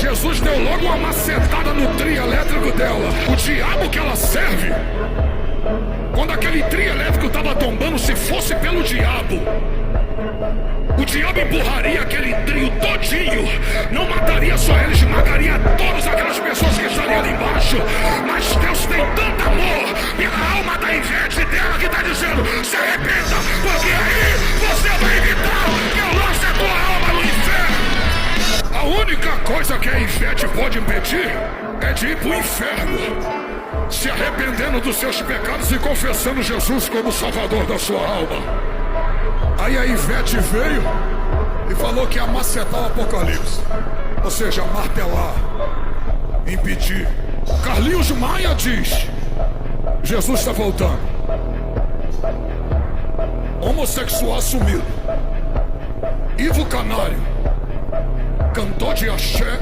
Jesus deu logo uma macetada no trio elétrico dela. O diabo que ela serve, quando aquele trio elétrico estava tombando, se fosse pelo diabo, o diabo empurraria aquele trio todinho. Não mataria só ele, esmagaria todas aquelas pessoas que estariam ali embaixo. Mas Deus tem tanto amor pela alma da Ivete dela que está dizendo: se arrependa, porque aí você vai evitar que eu lance a tua alma no inferno. A única coisa que a Ivete pode impedir é de ir pro inferno, se arrependendo dos seus pecados e confessando Jesus como Salvador da sua alma. Aí a Ivete veio e falou que ia macetar o Apocalipse, ou seja, martelar, impedir. Carlinhos Maia diz: Jesus está voltando. Homossexual assumido. Ivo Canário, cantor de axé,